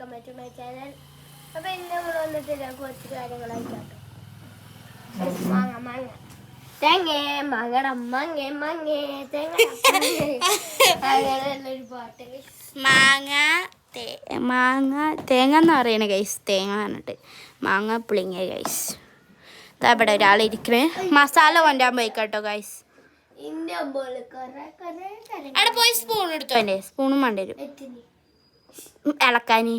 Welcome back to my channel. അപ്പോൾ ഇന്ന് നമ്മൾ വന്നിട്ട് കുറച്ച് കാര്യങ്ങളായിട്ടാട്ടോ. മാങ്ങ തേങ്ങ തേങ്ങ അങ്ങനെയുള്ളൊരു പാട്ട്. മാങ്ങ തേങ്ങ എന്ന് പറയണ ഗൈസ്. തേങ്ങ പറഞ്ഞിട്ട് മാങ്ങ പുളിങ്ങ ഗൈസ്. ഇവിടെ ഒരാളിരിക്കണേ മസാല കൊണ്ടാൻ പോയിക്കോട്ടോ ഗൈസ്. അവിടെ പോയി സ്പൂൺ എടുത്തോ. എൻ്റെ സ്പൂണും വേണ്ടി വരും ഇളക്കാനി.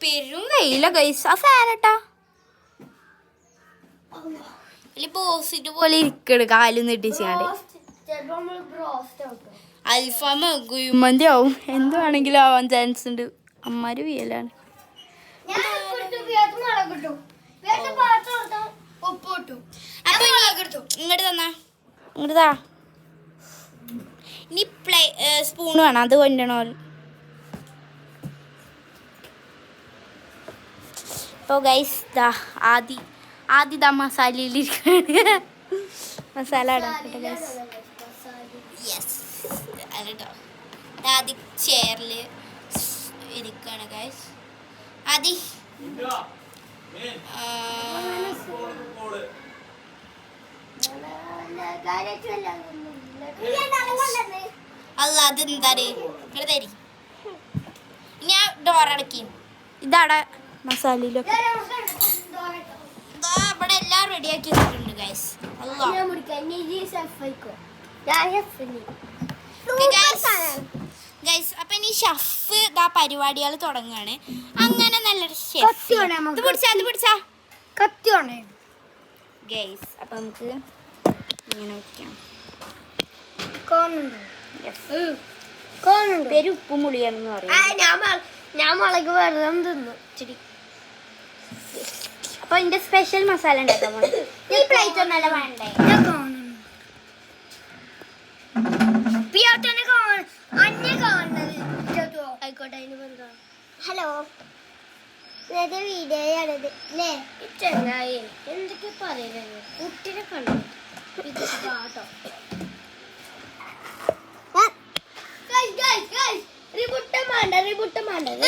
പെരും കയ്യില ഗൈസ്. ആ ഫാനട്ടാ പോസിറ്റ് പോലെ ഇരിക്കണ് കാലും നെട്ടിച്ചാണ്ട്. അൽഫാമോ കുഴിമന്തി ആവും, എന്തുവാണെങ്കിലും ആവാൻ ചാൻസ് ഉണ്ട്. അമ്മാര് വീയലാണ്. ഇങ്ങോട്ട് തന്നാ ഇങ്ങോട്ട് താ. ഇനി സ്പൂൺ വേണം, അത് കൊണ്ടണോ. ഇപ്പോൾ ഗൈസ് ദാ ആദ്യം ദാ മസാലയിലിരിക്കുകയാണ്. മസാല ഇടാം ഗൈസ്. യെസ് അല്ലോ ആദ്യം ചെയറിൽ ഇരിക്കുകയാണ് ഗൈസ്. ആദ്യം അല്ല അതെന്താ ഇവിടെ തരി. ഞാൻ ഡോറടക്കി. ഇതാടെ മസാലയിലൊക്കെ ഇവിടെ എല്ലാം റെഡിയാക്കി വെച്ചിട്ടുണ്ട് ഗൈസ്. ഗൈസ് അപ്പൊ ഇനി ഷെഫ് ഇതാ പരിപാടികൾ തുടങ്ങുകയാണ്. അങ്ങനെ നല്ലൊരു ഷെഫ്. പിടിച്ചാ കത്തിയാണ് ഗൈസ്. അപ്പൊ നമുക്ക് ഇങ്ങനെ വെക്കാം. പേര് ഉപ്പും മുളിയാണെന്ന് പറയാം. ഞാൻ മുളക് വെറുതെ തിന്നു ഇച്ചിരി. അപ്പൊ ഇതിന്റെ സ്പെഷ്യൽ മസാല ഉണ്ടാക്കാൻ പോണേ. ഈ പ്ലേറ്റ് ഒന്നല്ല വേണ്ടേ. ഹലോ, വീഡിയോ ആണത് അല്ലേ? ചെങ്ങായി എന്തൊക്കെ പറയുന്നത്? കുട്ടിനെ കണ്ടു കേട്ടോ.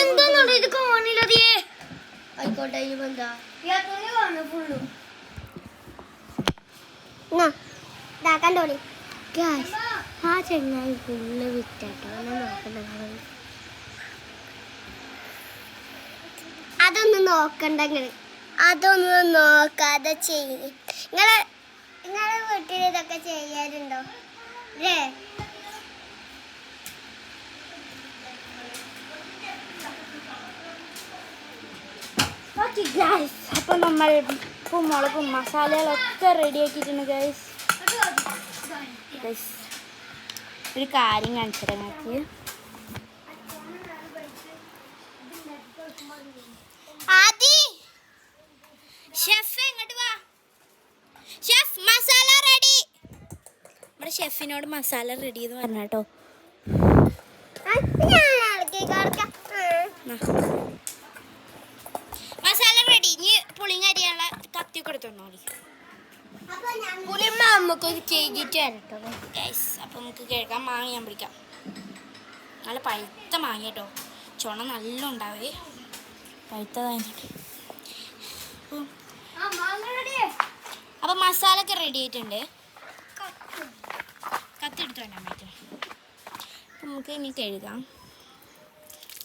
എന്താണ് ഇത് കാണില്ലതേ? ആയിക്കോട്ടെ എന്താ ഫുള്ളും ആ ചെങ്ങായി ഫുള്ള് വിറ്റാട്ടോ. അതൊന്നും നോക്കണ്ട. അതൊന്നും നോക്കാതെ ചെയ്യും. നിങ്ങളെ വീട്ടിൽ ഇതൊക്കെ ചെയ്യാറുണ്ടോ അല്ലേ? അപ്പൊ നമ്മൾ ഉപ്പും മുളകും മസാലകളൊക്കെ റെഡി ആക്കിയിട്ടുണ്ട് ഗൈസ്. ഒരു കാര്യം കാണിച്ചിട്ട് ഞങ്ങൾക്ക് ഷെഫ് ഇങ്ങോട്ട് വാ. Chef masala ready. നമ്മുടെ ഷെഫിനോട് മസാല റെഡി എന്ന് പറഞ്ഞാട്ടോ. മസാല റെഡി. ഇനി പുളിങ്ങ അരിയാനുള്ള കത്തി കൊടുത്തോളി. നമുക്ക് ചെയ്തിട്ട് അപ്പൊ നമുക്ക് കേൾക്കാം. മാങ്ങ ഞാൻ പിടിക്കാം. നല്ല പഴുത്ത മാങ്ങ കേട്ടോ. ചുണ നല്ല ഉണ്ടാവേ. പഴുത്തതായിട്ട്. അപ്പൊ മസാല ഒക്കെ റെഡി ആയിട്ടുണ്ട്. കത്തി എടുത്തു തന്നെ പറ്റും. അപ്പം നമുക്ക് ഇനി കഴുകാം.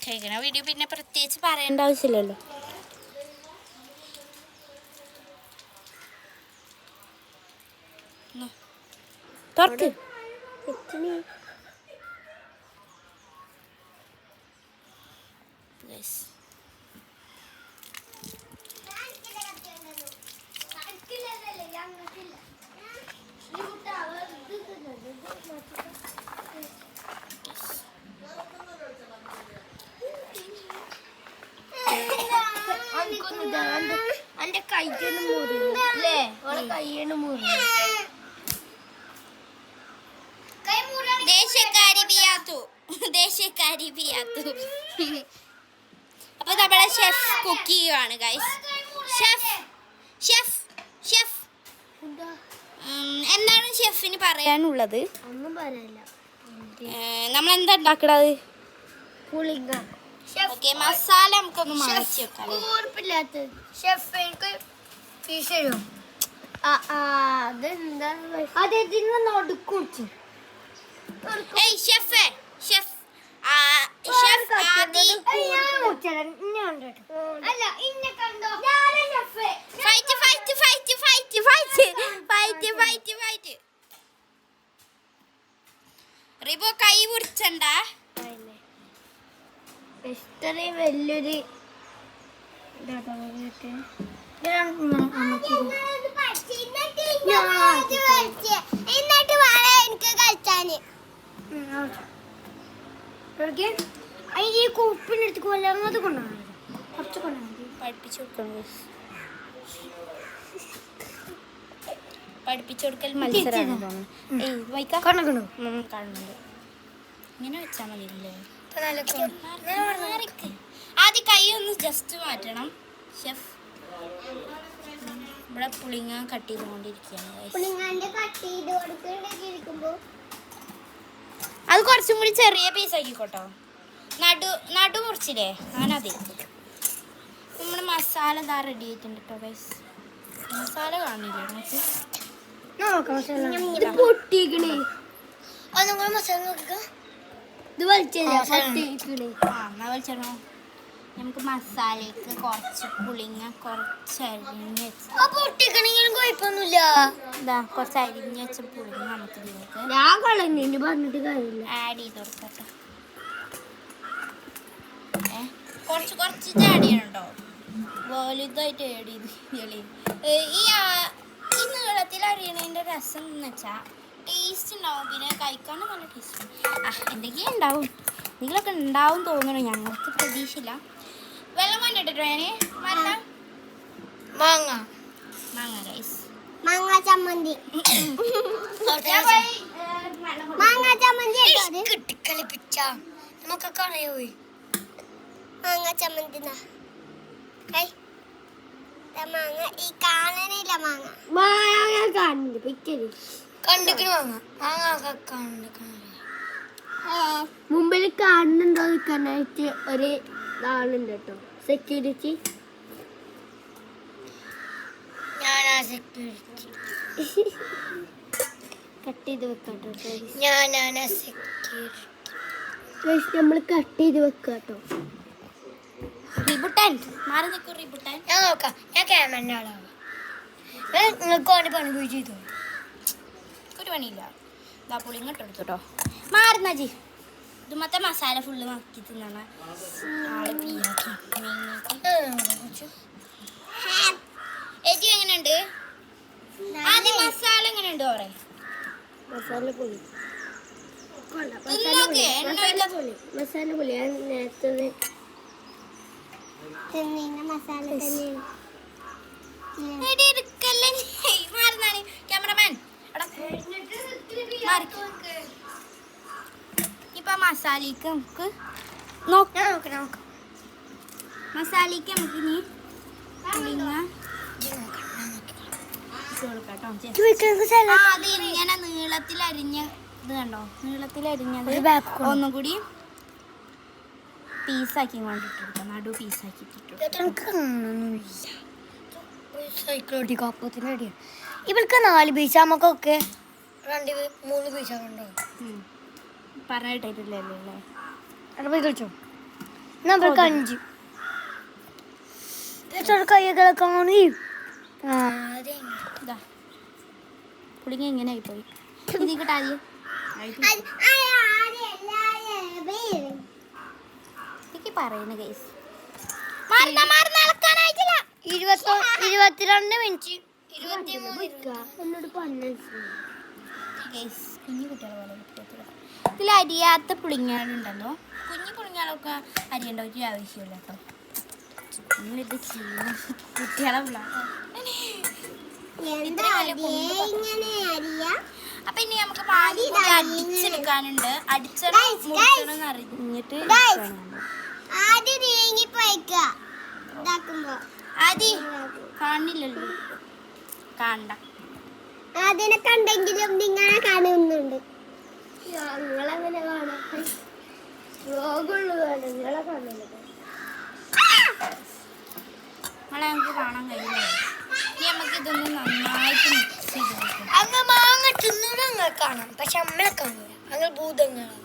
കഴുകണ വീഡിയോ പിന്നെ പ്രത്യേകിച്ച് പറയേണ്ട ആവശ്യമില്ലല്ലോ. തുറക്ക്. എന്റെ കയ്യാണ് മുറിഞ്ഞു അല്ലേ? ഓളെ കയ്യാണ് മുറിഞ്ഞു. അപ്പൊ നമ്മളെ ഷെഫ് കുക്ക് ചെയ്യുവാണ് ഗൈസ്. ഷെഫ് എന്താണ് ഷെഫിന് പറയാനുള്ളത്? ഒന്നും പറയാനില്ല. നമ്മളെന്താ ഉണ്ടാക്കണത്? പുളിങ്ങ. ഓക്കെ, മസാല നമുക്കൊന്ന് മറച്ച് വെക്കാം. ഉറപ്പില്ലാത്ത ഷെഫ് എനിക്ക് ഫിഷ് തരും. അതെന്താ അതെന്തിനാ നടുക്കുറിച്ച്? ഏയ് ഷെഫ് ഷെഫ് ഷെഫ് ആദി അല്ല ഇന്നെ കണ്ടോ? Fight fight fight fight fight fight fight fight. റിബോ കൈ പിടിച്ചണ്ട. ഇത്രയും വലിയൊരു എന്നിട്ട് വേണം എനിക്ക് കളിച്ചാന്. ഈ കുപ്പിനെടുത്ത് കൊല്ലാൻ അത് കൊണ്ടുപോകണം. കുറച്ച് കൊണ്ടുപോകണം. പഠിപ്പിച്ചു കൊടുക്കണം. പഠിപ്പിച്ചു കൊടുക്കൽ മത്സരമാണ് തോന്നുന്നു. ഏയ് വൈക്കാം കാണുന്നുണ്ട്. ഇങ്ങനെ വെച്ചാൽ മതിയല്ലേ? ആദ്യം കൈ ഒന്ന് ജസ്റ്റ് മാറ്റണം ഷെഫ്. ഇവിടെ പുളിങ്ങ കട്ട് ചെയ്തുകൊണ്ടിരിക്കുകയാണ്. അത് കുറച്ചും കൂടി ചെറിയ പീസ് ആക്കിക്കോട്ടോ. നടു മുറിച്ചില്ലേ? അങ്ങനെ അതെ. നമ്മുടെ മസാല ഇതാ റെഡി ആയിട്ടുണ്ട് കേട്ടോ ഗൈസ്. മസാല കാണില്ലേ നമുക്ക്? പൊട്ടിക്കണേ. മസാല നോക്കുക. ഇത് വലിച്ചോ. നമുക്ക് മസാലയ്ക്ക് കുറച്ച് പുളിങ്ങ കുറച്ച് അരിഞ്ഞ് വെച്ച് പൊട്ടിക്കണെങ്കിലും കുഴപ്പമൊന്നുമില്ല. ഇതാ കുറച്ച് അരിഞ്ഞ് വെച്ച പുളിങ്ങ നമുക്ക് ഇതിലേക്ക് ഞാൻ കളഞ്ഞു പറഞ്ഞിട്ട് കാര്യമില്ല. ആഡ് ചെയ്ത് കൊടുക്കട്ടെ. കുറച്ച് കുറച്ച് ആഡ് ചെയ്യണം കേട്ടോ. വലുതായിട്ട് ആഡ് ചെയ്ത് ഈ നീളത്തിൽ അരിയണതിൻ്റെ രസം എന്ന് വെച്ചാൽ ടേസ്റ്റ് ഉണ്ടാവും. പിന്നെ കഴിക്കാനും നല്ല ടേസ്റ്റ്. എന്തൊക്കെയാണ് ഉണ്ടാവും. നിങ്ങളൊക്കെ ഉണ്ടാവും തോന്നണം. ഞങ്ങൾക്ക് പ്രതീക്ഷയില്ല. വെള്ളം കൊണ്ടിട്ടോ ഞാൻ മാങ്ങ മാങ്ങ ഗൈസ്. മാങ്ങ ചമ്മന്തി. മാങ്ങ ചമ്മന്തി കിട്ടിക്കളിപ്പിച്ച നമുക്കൊക്കെ അറിയോ? മാങ്ങ ചമ്മന്തി മാങ്ങ ഈ കാണാനില്ല. മാങ്ങ മാങ്ങ കാണുന്നുണ്ട്. പിക്കല് കണ്ടിക്കണ മാങ്ങ മാങ്ങ കണ്ടിക്കണ മുമ്പിൽ കാണുന്നുണ്ടോ നിൽക്കാനായിട്ട് ഒരു ആളുണ്ട് കേട്ടോ. സെക്യൂരിറ്റി. ഞാനാ സെക്യൂരിറ്റി. കട്ട് ചെയ്ത് വെക്കാട്ടോ. ഞാനാണ് സെക്യൂരിറ്റി. നമ്മൾ കട്ട് ചെയ്ത് വെക്കാട്ടോ. റിബുട്ടാൻ മാറി നിൽക്കും. റിബുട്ടാൻ ഞാൻ നോക്കാം. ഞാൻ ക്യാമറ ആളാവാം. നിങ്ങൾക്ക് വേണ്ടി പണി പോയി ചെയ്തു. ഒരു പണിയില്ല. ഇതാ പുളിങ്ങ ഇട്ടെടുത്തോട്ടോ. മാറുന്ന ജി ഇത് മൊത്തം മസാല ഫുള്ള് മക്കി തിന്നാണ് ആള് പീയാക്കി. ചേച്ചി എങ്ങനെയുണ്ട്? ആദ്യം മസാല എങ്ങനെയുണ്ട് പറയാ? മസാല പൊളി. മസാല പൊളി. ഞാൻ നേരത്തെ മസാല മാറുന്നാണ് ക്യാമറമാൻ. ഇപ്പൊ മസാലയ്ക്ക് നമുക്ക് നോക്കാം. മസാലയ്ക്ക് നമുക്ക് ഇനി പുളിങ്ങ അത് ഇങ്ങനെ നീളത്തിൽ അരിഞ്ഞ ഇത് കണ്ടോ? നീളത്തിൽ അരിഞ്ഞത് ഒന്നും കൂടി പീസാക്കി കൊണ്ടിട്ടിട്ട് നടു പീസാക്കി ഇവൾക്ക് 4 പീസ് നമുക്കൊക്കെ 2-3 പീസൊക്കെ ഉണ്ടാവും. പറഞ്ഞിട്ടില്ലല്ലേ? പോയി കളിച്ചോ. നമ്മൾക്ക് 5 കൈകളൊക്കെ പുളിങ്ങ ഇങ്ങനെ ആയിപ്പോയി. ഇത് കിട്ടാതെ പറയുന്ന കേസ് 22 മിനിറ്റ് 23 എന്നോട് പറഞ്ഞു. കുഞ്ഞു കുട്ടികളെ പോലെ ഇതിൽ അരിയാത്ത പുളിങ്ങാളുണ്ടല്ലോ. കുഞ്ഞു പുളിങ്ങാളൊക്കെ അരിയേണ്ട ഒരു ആവശ്യമില്ല കേട്ടോ. ഇത് ചെയ്യുന്ന കുട്ടികളെ അപ്പൊ ഇനി നമുക്ക് പാതി അടിച്ചെടുക്കാനുണ്ട്. അടിച്ചെടുക്കണം അറിഞ്ഞിട്ട് ആദി കാണില്ലല്ലോ. കാണണ്ട. അതിനെ കണ്ടെങ്കിലും നിങ്ങളെ കാണുന്നുണ്ട്. നിങ്ങളെങ്ങനെ കാണാം വ്ലോഗുള്ളു കാണും നിങ്ങളെ കാണുന്നത് നമ്മളെ നമുക്ക് കാണാൻ കഴിയില്ല. ഇനി നമുക്ക് ഇതൊന്ന് നന്നായിട്ട് മിക്സ് ചെയ്ത് വെക്കണം. അങ്ങ് മാങ്ങ തിന്നൂടെ അങ്ങനെ കാണാം പക്ഷെ അമ്മയെ കാണൂല അങ്ങനെ ഭൂതങ്ങളാണ്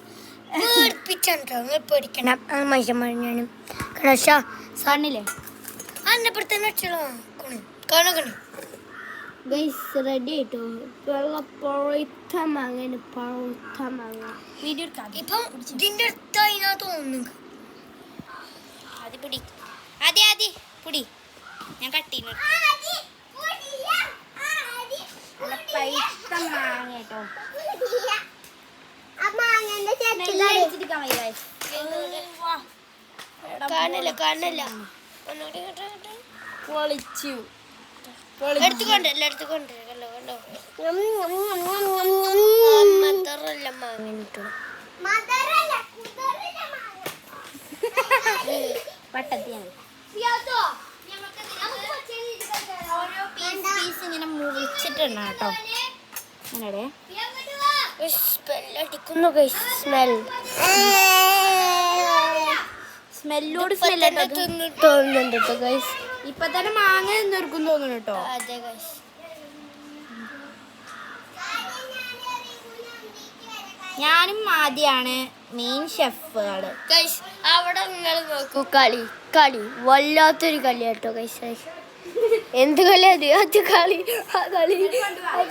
പേടിപ്പിച്ചോ അങ്ങനെ പേടിക്കണം അങ്ങനെ മനുഷ്യന്മാരും കണശ കണ്ണില്ലേ അന്നപ്പുറത്തന്നെ കാണുകണി ഗൈസ് റെഡി ആയിട്ടോ പഴുത്ത മാങ്ങ പഴുത്ത മാങ്ങ വീഡിയോ എടുക്കാം. ഇപ്പം ഇതിൻ്റെ അടുത്ത് അതിനാ തോന്നുന്നു ആദ്യം പിടി, ആദ്യം പിടി. ഞാൻ കട്ട് ചെയ്യുന്നു. നല്ല പഴുത്ത മാങ്ങ കേട്ടോ. കാണില്ല പൊളിച്ചു. എടുത്തുകൊണ്ടല്ല കണ്ടോ മദറല്ല മാങ്ങ പട്ടത്തിയാണ്. ഓരോ പീസ് ഇങ്ങനെ മുറിച്ചിട്ടുണ്ട് കേട്ടോ. അങ്ങനെ സ്മെല്ലോട് തോന്നുന്നുണ്ട് കേട്ടോ ഗൈസ്. ഇപ്പൊ തന്നെ മാങ്ങ നിന്നൊരുക്കും തോന്നുന്നു കേട്ടോ. അതെ ഗൈസ് ഞാനും ആദ്യമാണ് മെയിൻ ഷെഫുകള്. ഗൈസ് അവിടെ നിങ്ങൾ നോക്കൂ കളി വല്ലാത്തൊരു കളി കേട്ടോ ഗൈസ്. എന്ത് കളി അത്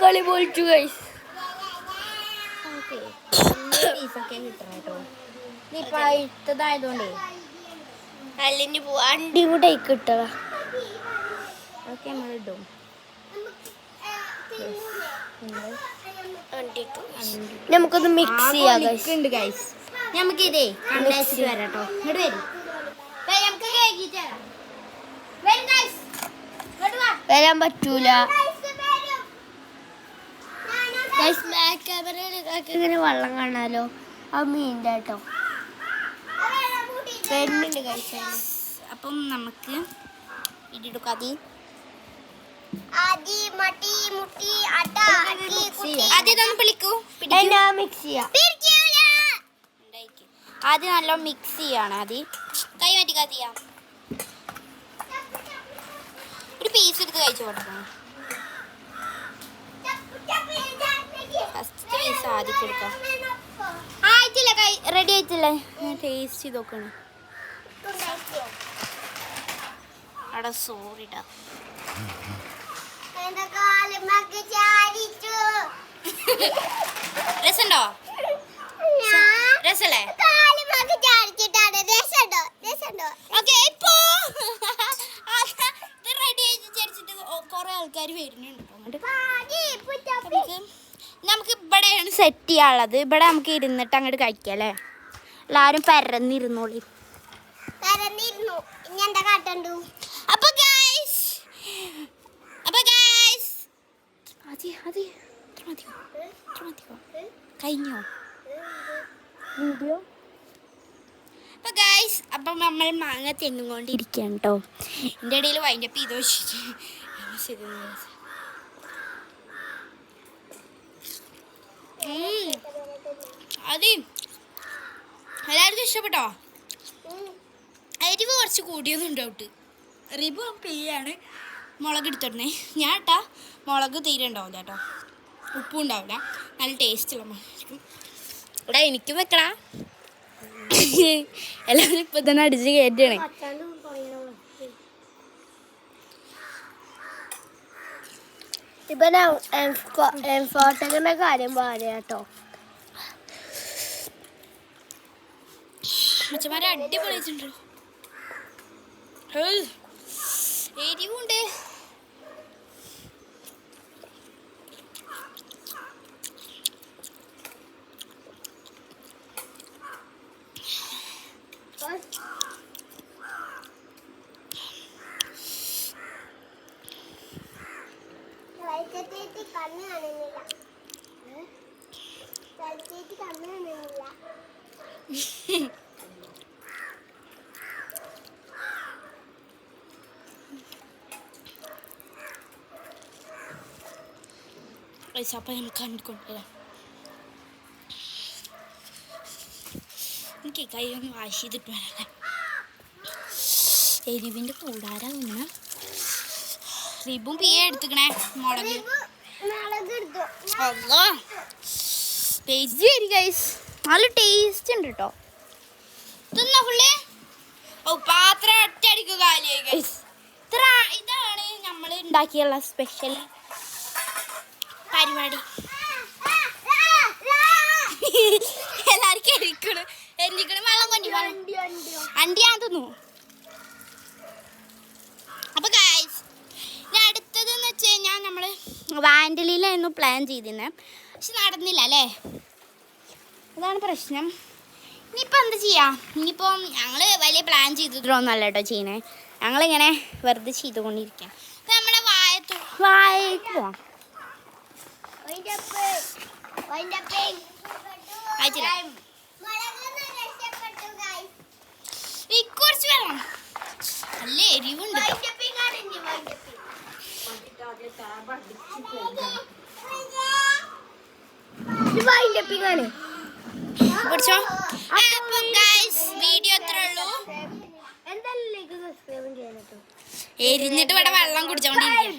കളി പൊളിച്ചു ഗൈസ്. പീസൊക്കെ കിട്ടണം കേട്ടോ. ഇപ്പൊ ഇട്ടതായതുകൊണ്ടേ അല്ലെങ്കിൽ അണ്ടി കൂടെ കിട്ടണ അതൊക്കെ നമ്മൾ ഇടും. നമുക്കൊന്ന് മിക്സ് ചെയ്യാം ഉണ്ട് ഗൈസ്. നമുക്ക് ഇതേ കണ്ടേച്ചിട്ട് വരാം കേട്ടോ. ഇങ്ങോട്ട് വരും. നമുക്ക് കേക്കിട്ട് വരാൻ പറ്റൂല ഇങ്ങനെ വെള്ളം കാണാലോ ആ മീൻ്റെ കേട്ടോ വരുന്നുണ്ട് കഴിച്ച. അപ്പം നമുക്ക് ഇടിയെടുക്കാം. ആദ്യം നല്ല മിക്സ് ചെയ്യാണ്. ആദ്യം കൈ മാറ്റിക്കാതിയാ ഒരു പീസ് എടുത്ത് കഴിച്ചു കൊടുക്കണം. ഫസ്റ്റ് പീസ് ആദ്യം കൊടുക്കാം. ആയിട്ടില്ല, കൈ റെഡി ആയിട്ടില്ലേ? ടേസ്റ്റ് ചെയ്ത് നോക്കണം. അവിടെ സോറിടാ. രസമുണ്ടോ? രസല്ലേ? ഓക്കെ, ഇപ്പോ റെഡി ആയിട്ട് ചരിച്ചിട്ട് കുറെ ആൾക്കാർ വരുന്നുണ്ട്. നമുക്ക് ഇവിടെയാണ് സെറ്റ് ചെയ്യാനുള്ളത്. ഇവിടെ നമുക്ക് ഇരുന്നിട്ട് അങ്ങോട്ട് കഴിക്കാം അല്ലേ? എല്ലാവരും പരന്നിരുന്നോളി. അപ്പൊ ഗൈസ് കഴിഞ്ഞോ വീഡിയോ? അപ്പൊ ഗൈസ് അപ്പം നമ്മൾ മാങ്ങ തിന്നുകൊണ്ടിരിക്കുകയാണ് കേട്ടോ. എൻ്റെ ഇടയിൽ വൈൻഡപ്പ് ചെയ്ത് വെച്ചിട്ട് ശരി. അത് എല്ലാവർക്കും ഇഷ്ടപ്പെട്ടോ? എരിവ് കുറച്ച് കൂടിയൊന്നും ഉണ്ടാവട്ട്. റിബു പെയ്യാണ് മുളക് എടുത്തിടണേ. ഞാൻ ഇട്ടാ മുളക് തീരെ ഉണ്ടാവില്ല കേട്ടോ. ഉപ്പും ഉണ്ടാവില്ല. നല്ല ടേസ്റ്റുള്ള മുളകായിരിക്കും. ഇവിടെ എനിക്കും വെക്കടാ. എല്ലാവരും ഇപ്പൊ തന്നെ അടിച്ച് കയറ്റണേ. ഇപ്പൊ ഫോട്ടോന്റെ കാര്യം പറയാ കേട്ടോ. അച്ഛന്മാരെ അടിപൊളിച്ചിട്ടുണ്ടോ? എരിവുണ്ട്. അപ്പം നമുക്ക് കണ്ടുകൊണ്ടുവരാം. എനിക്ക് കൈ ഒന്ന് വാഷ് ചെയ്തിട്ട് വരാം. എരിവിൻ്റെ കൂടാരാ ഇങ്ങനെ റിബും പിയെ എടുത്തുക്കണേ മുളക്. അല്ലോ ടേസ്റ്റ് വരും ഗൈസ്, നല്ല ടേസ്റ്റ് ഉണ്ട് കേട്ടോ. തിന്നോ ഫുള്ള്? ഓ പാത്രം ഒറ്റയടിക്ക് കാലിയായി ഗൈസ്. ഇതാണ് നമ്മൾ ഉണ്ടാക്കിയുള്ള സ്പെഷ്യൽ പരിപാടി. എല്ലാവർക്കും എരിക്കണ് വെള്ളം കൊണ്ടി അണ്ടിയാൻ തിന്നു. അപ്പൊ ഗൈസ് ഇനി അടുത്തതെന്ന് വെച്ച് കഴിഞ്ഞാൽ നമ്മൾ വാൻഡലിയിലായിരുന്നു പ്ലാൻ ചെയ്തിരുന്നത്, പക്ഷെ നടന്നില്ല അല്ലേ, അതാണ് പ്രശ്നം. ഇനിയിപ്പോൾ എന്ത് ചെയ്യാം? ഇനിയിപ്പോൾ ഞങ്ങൾ വലിയ പ്ലാൻ ചെയ്തിട്ടൊന്നുമല്ല കേട്ടോ ചെയ്യണേ, ഞങ്ങളിങ്ങനെ വെറുതെ ചെയ്തുകൊണ്ടിരിക്കാം. നമ്മുടെ വായക്ക് പോവാം. കുറച്ച് വെള്ളം നല്ല എരിവുണ്ട്. പിടിച്ചോ. വീഡിയോ എത്ര ഉള്ളൂ? എരിഞ്ഞിട്ട് ഇവിടെ വെള്ളം കുടിച്ചോണ്ടിരിക്കും.